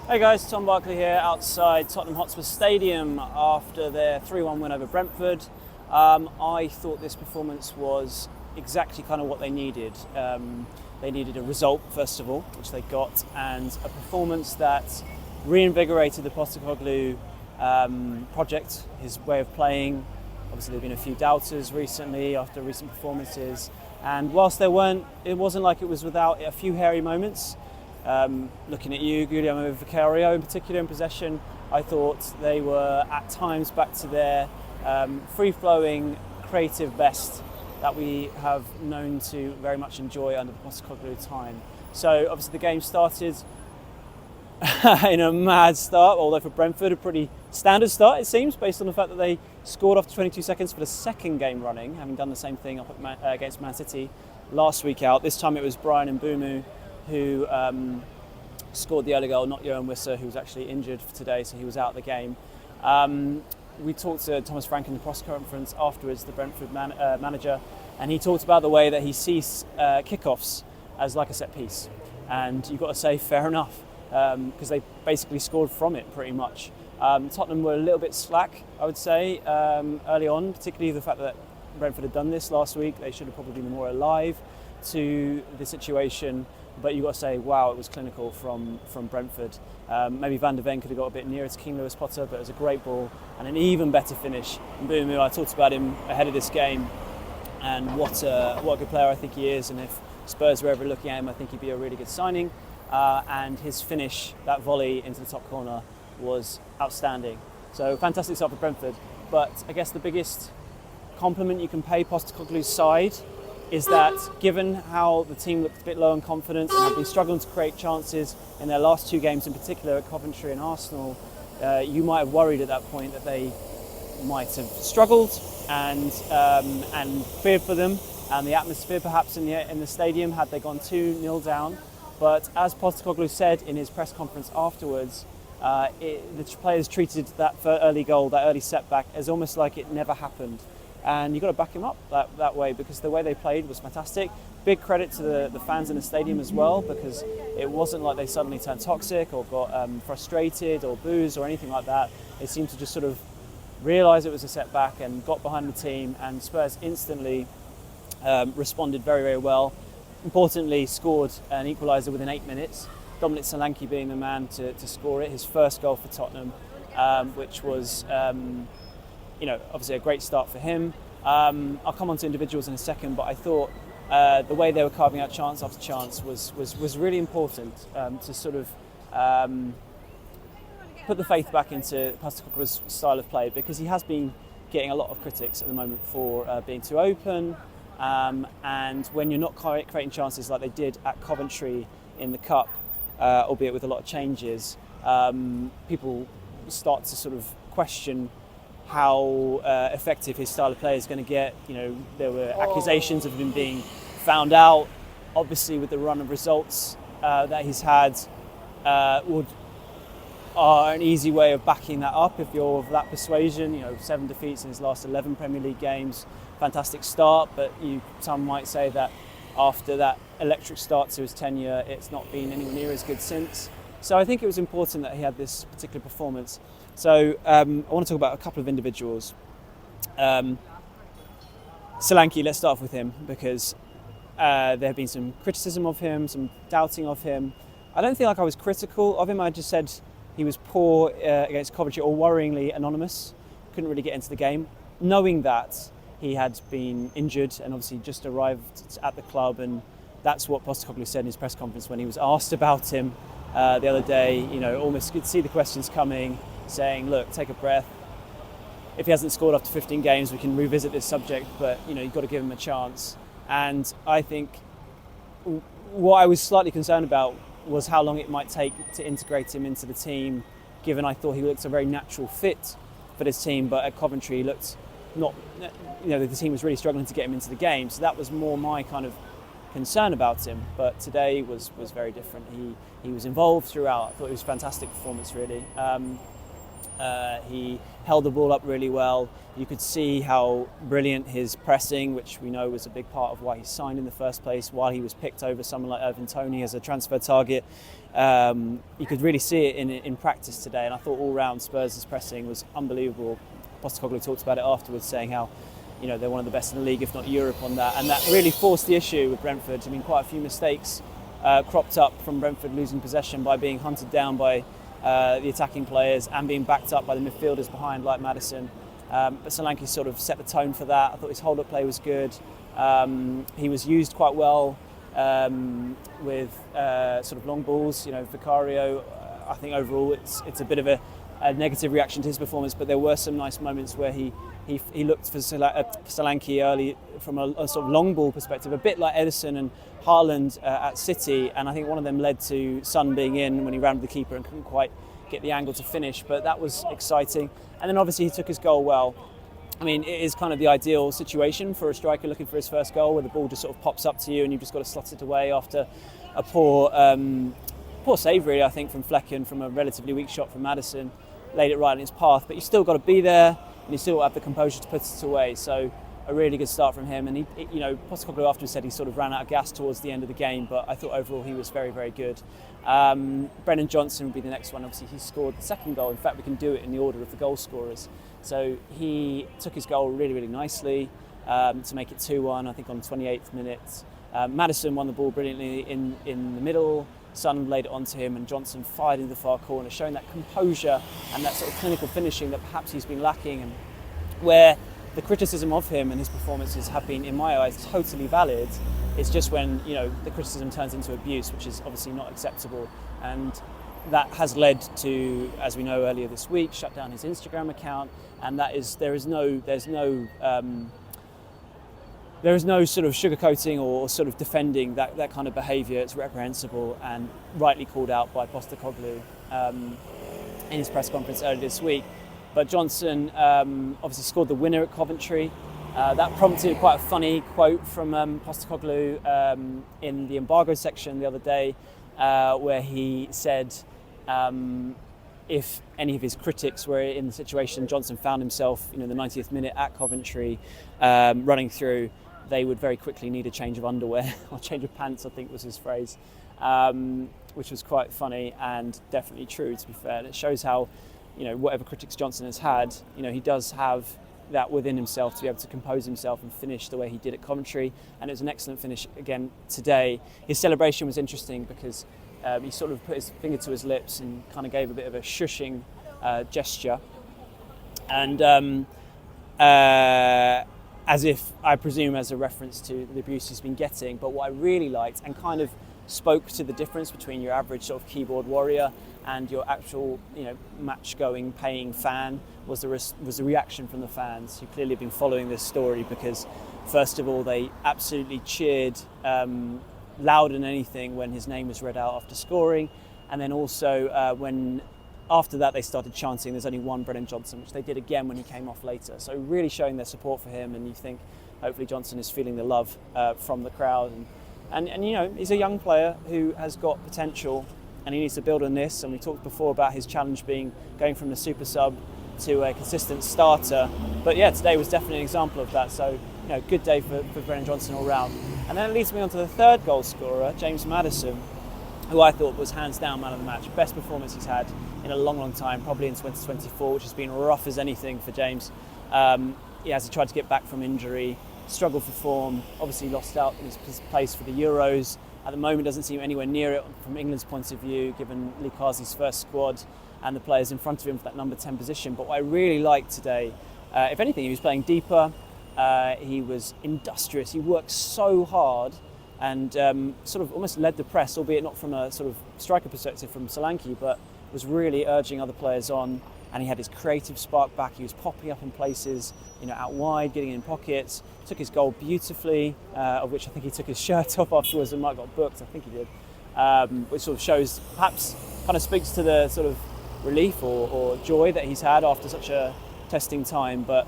Hey guys, Tom Barclay here outside Tottenham Hotspur Stadium after their 3-1 win over Brentford. I thought this performance was exactly kind of what they needed. They needed a result, first of all, which they got, and a performance that reinvigorated the Postecoglou project, his way of playing. Obviously there have been a few doubters recently after recent performances, and whilst it wasn't like it was without a few hairy moments. Looking at you, Guglielmo Vicario in particular in possession, I thought they were at times back to their free-flowing, creative best that we have known to very much enjoy under the Postecoglou time. So obviously the game started in a mad start, although for Brentford a pretty standard start it seems, based on the fact that they scored after 22 seconds for the second game running, having done the same thing up at against Man City last week out. This time it was Brennan Johnson who scored the early goal, not Johan Wissa, who was actually injured for today, so he was out of the game. We talked to Thomas Frank in the press conference afterwards, the Brentford manager, and he talked about the way that he sees kickoffs as like a set piece. And you've got to say, fair enough, because they basically scored from it pretty much. Tottenham were a little bit slack, I would say, early on, particularly the fact that Brentford had done this last week. They should have probably been more alive to the situation. But you've got to say, wow, it was clinical from Brentford. Maybe Van der Ven could have got a bit nearer to King Lewis Potter, but it was a great ball and an even better finish. Mbeumo, I talked about him ahead of this game, and what a good player I think he is. And if Spurs were ever looking at him, I think he'd be a really good signing. And his finish, that volley into the top corner, was outstanding. So fantastic start for Brentford. But I guess the biggest compliment you can pay Postecoglou's side is that given how the team looked a bit low on confidence and have been struggling to create chances in their last two games, in particular at Coventry and Arsenal, you might have worried at that point that they might have struggled and feared for them and the atmosphere perhaps in the stadium had they gone 2-0 down. But as Postecoglou said in his press conference afterwards, the players treated that early goal, that early setback, as almost like it never happened. And you've got to back him up that way, because the way they played was fantastic. Big credit to the fans in the stadium as well, because it wasn't like they suddenly turned toxic or got frustrated or boos or anything like that. They seemed to just sort of realise it was a setback and got behind the team, and Spurs instantly responded very, very well. Importantly, scored an equaliser within 8 minutes. Dominic Solanke being the man to score it, his first goal for Tottenham, which was obviously a great start for him. I'll come on to individuals in a second, but I thought the way they were carving out chance after chance was really important to sort of put the faith back into Postecoglou's style of play, because he has been getting a lot of critics at the moment for being too open, and when you're not creating chances like they did at Coventry in the Cup, albeit with a lot of changes, people start to sort of question how effective his style of play is going to get. There were accusations of him being found out. Obviously, with the run of results that he's had, are an easy way of backing that up if you're of that persuasion. 7 defeats in his last 11 Premier League games, fantastic start. But some might say that after that electric start to his tenure, it's not been anywhere near as good since. So I think it was important that he had this particular performance. So I want to talk about a couple of individuals. Solanke, let's start off with him, because there have been some criticism of him, some doubting of him. I don't feel like I was critical of him. I just said he was poor against Coventry, or worryingly anonymous. Couldn't really get into the game, knowing that he had been injured and obviously just arrived at the club. And that's what Postecoglou said in his press conference when he was asked about him the other day. Almost could see the questions coming, saying, look, take a breath. If he hasn't scored after 15 games, we can revisit this subject, but you've got to give him a chance. And I think what I was slightly concerned about was how long it might take to integrate him into the team, given I thought he looked a very natural fit for this team, but at Coventry he looked not, the team was really struggling to get him into the game. So that was more my kind of concern about him. But today was very different. He was involved throughout. I thought it was a fantastic performance, really. He held the ball up really well. You could see how brilliant his pressing, which we know was a big part of why he signed in the first place, while he was picked over someone like Irvin Toney as a transfer target. You could really see it in practice today, and I thought all round Spurs' pressing was unbelievable. Postecoglou talked about it afterwards, saying how they're one of the best in the league, if not Europe, on that, and that really forced the issue with Brentford. I mean, quite a few mistakes cropped up from Brentford losing possession by being hunted down by the attacking players and being backed up by the midfielders behind, like Maddison. But Solanke sort of set the tone for that. I thought his hold-up play was good. He was used quite well with sort of long balls. Vicario, I think overall it's a bit of a negative reaction to his performance, but there were some nice moments where he looked for Solanke early from a sort of long ball perspective, a bit like Edison and Haaland at City, and I think one of them led to Son being in when he rounded the keeper and couldn't quite get the angle to finish, but that was exciting. And then obviously he took his goal well. I mean, it is kind of the ideal situation for a striker looking for his first goal, where the ball just sort of pops up to you and you've just got to slot it away after a poor save, really, I think, from Flecken from a relatively weak shot from Maddison. Laid it right in his path, but you still got to be there and you still have the composure to put it away. So a really good start from him, and Postecoglou afterwards said he sort of ran out of gas towards the end of the game, but I thought overall he was very, very good. Brennan Johnson would be the next one. Obviously he scored the second goal. In fact, we can do it in the order of the goal scorers. So he took his goal really, really nicely to make it 2-1, I think, on the 28th minute. Maddison won the ball brilliantly in the middle. Son laid it onto him, and Johnson fired into the far corner, showing that composure and that sort of clinical finishing that perhaps he's been lacking, and where the criticism of him and his performances have been, in my eyes, totally valid. It's just when the criticism turns into abuse, which is obviously not acceptable, and that has led to, as we know earlier this week, shut down his Instagram account, and there's no sort of sugarcoating or sort of defending that kind of behaviour. It's reprehensible and rightly called out by Postecoglou in his press conference earlier this week. But Johnson obviously scored the winner at Coventry. That prompted quite a funny quote from Postecoglou in the embargo section the other day, where he said if any of his critics were in the situation Johnson found himself, the 90th minute at Coventry, running through, they would very quickly need a change of underwear, or change of pants, I think was his phrase, which was quite funny and definitely true, to be fair. And it shows how, whatever critics Johnson has had, he does have that within himself to be able to compose himself and finish the way he did at Coventry. And it was an excellent finish again today. His celebration was interesting because he sort of put his finger to his lips and kind of gave a bit of a shushing gesture. And as if, I presume, as a reference to the abuse he's been getting. But what I really liked, and kind of spoke to the difference between your average sort of keyboard warrior and your actual, match-going, paying fan, was the reaction from the fans, who clearly have been following this story, because first of all, they absolutely cheered louder than anything when his name was read out after scoring, and then also when after that they started chanting "there's only one Brennan Johnson," which they did again when he came off later. So really showing their support for him, and you think hopefully Johnson is feeling the love from the crowd, and he's a young player who has got potential, and he needs to build on this. And we talked before about his challenge being going from the super sub to a consistent starter, but yeah, today was definitely an example of that. So good day for Brennan Johnson all round. And then it leads me on to the third goal scorer, James Maddison, who I thought was hands down man of the match. Best performance he's had in a long, long time, probably in 2024, which has been rough as anything for James. As he tried to get back from injury, struggled for form, obviously lost out his place for the Euros. At the moment doesn't seem anywhere near it from England's point of view, given Lee Carsley's first squad and the players in front of him for that number 10 position. But what I really liked today, if anything, he was playing deeper, he was industrious, he worked so hard, and sort of almost led the press, albeit not from a sort of striker perspective from Solanke, but was really urging other players on, and he had his creative spark back. He was popping up in places, out wide, getting in pockets, took his goal beautifully, of which I think he took his shirt off afterwards and might have got booked, I think he did, which sort of shows, perhaps kind of speaks to the sort of relief or joy that he's had after such a testing time. But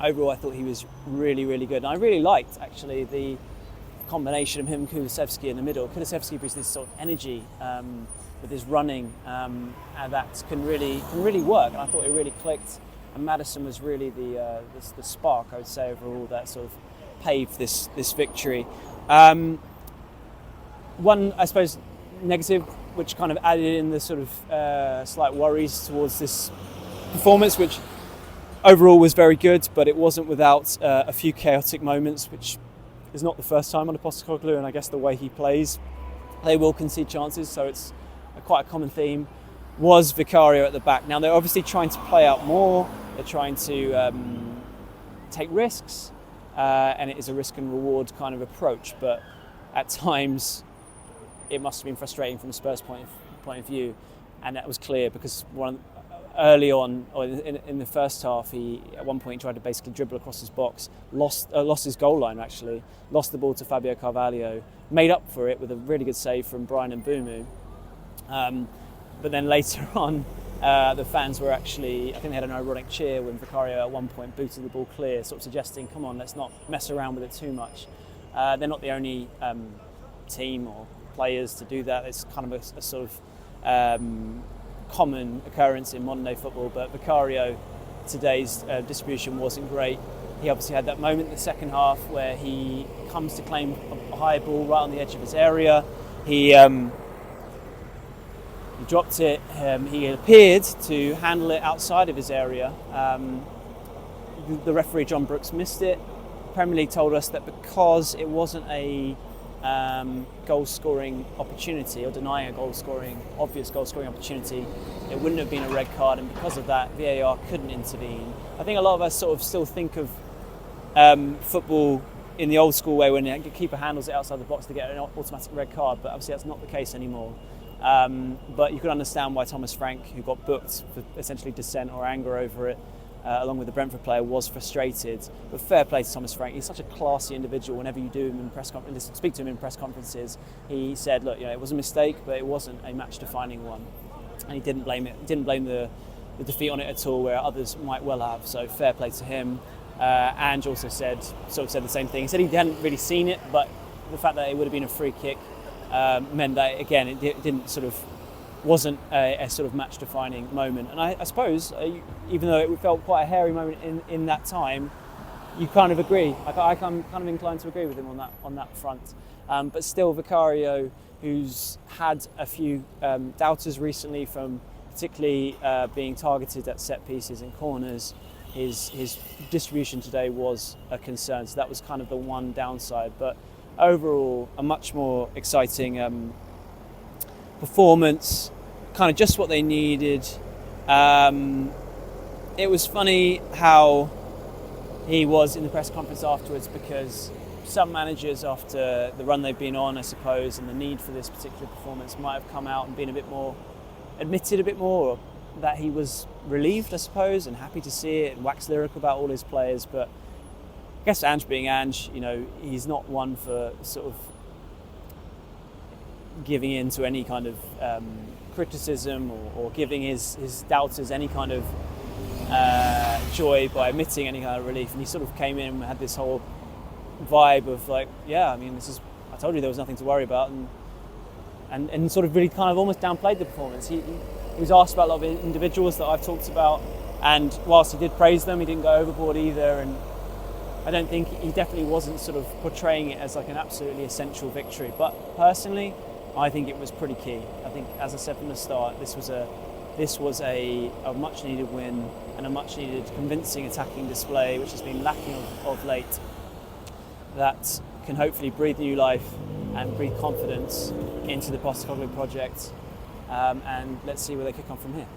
overall I thought he was really, really good, and I really liked actually the combination of him and Kulusevski in the middle. Kulusevski brings this sort of energy his running, and that can really work. And I thought it really clicked. And Maddison was really the spark, I would say, overall that sort of paved this victory. One, I suppose, negative, which kind of added in the sort of slight worries towards this performance, which overall was very good, but it wasn't without a few chaotic moments, which is not the first time under Postecoglou, and I guess the way he plays, they will concede chances, so it's quite a common theme. Was Vicario at the back. Now they're obviously trying to play out more, they're trying to take risks, and it is a risk and reward kind of approach, but at times it must have been frustrating from the Spurs point of view, and that was clear because early on, or in the first half, he at one point tried to basically dribble across his box, lost his goal line actually, lost the ball to Fabio Carvalho, made up for it with a really good save from Brennan Johnson. But then later on, the fans were actually, I think they had an ironic cheer when Vicario at one point booted the ball clear, sort of suggesting, come on, let's not mess around with it too much. They're not the only team or players to do that. It's kind of a sort of common occurrence in modern day football, but Vicario, today's distribution wasn't great. He obviously had that moment in the second half where he comes to claim a high ball right on the edge of his area. He dropped it. He appeared to handle it outside of his area. The referee John Brooks missed it. Premier League told us that because it wasn't a goal-scoring opportunity, or denying a obvious goal-scoring opportunity, it wouldn't have been a red card, and because of that, VAR couldn't intervene. I think a lot of us sort of still think of football in the old school way when the keeper handles it outside the box to get an automatic red card, but obviously that's not the case anymore. But you could understand why Thomas Frank, who got booked for essentially dissent or anger over it, along with the Brentford player, was frustrated. But fair play to Thomas Frank. He's such a classy individual. Whenever you do him in speak to him in press conferences, he said, "Look, it was a mistake, but it wasn't a match-defining one," and he didn't blame it. Didn't blame the defeat on it at all, where others might well have. So fair play to him. Ange also said the same thing. He said he hadn't really seen it, but the fact that it would have been a free kick meant that again it didn't sort of. Wasn't a sort of match-defining moment, and I suppose even though it felt quite a hairy moment in that time, you kind of agree. I'm kind of inclined to agree with him on that front. But still, Vicario, who's had a few doubters recently from particularly being targeted at set pieces and corners, his distribution today was a concern. So that was kind of the one downside. But overall, a much more exciting performance, kind of just what they needed. It was funny how he was in the press conference afterwards, because some managers, after the run they've been on, I suppose, and the need for this particular performance, might have come out and been admitted a bit more that he was relieved, I suppose, and happy to see it, and wax lyrical about all his players. But I guess Ange being Ange, he's not one for sort of giving in to any kind of criticism or giving his doubters any kind of joy by admitting any kind of relief. And he sort of came in and had this whole vibe of like, I told you there was nothing to worry about, and sort of really kind of almost downplayed the performance. He was asked about a lot of individuals that I've talked about, and whilst he did praise them, he didn't go overboard either. And I don't think he definitely wasn't sort of portraying it as like an absolutely essential victory. But personally, I think it was pretty key. I think, as I said from the start, this was a much needed win and a much needed convincing attacking display, which has been lacking of late, that can hopefully breathe new life and breathe confidence into the Postecoglou project. And let's see where they kick on from here.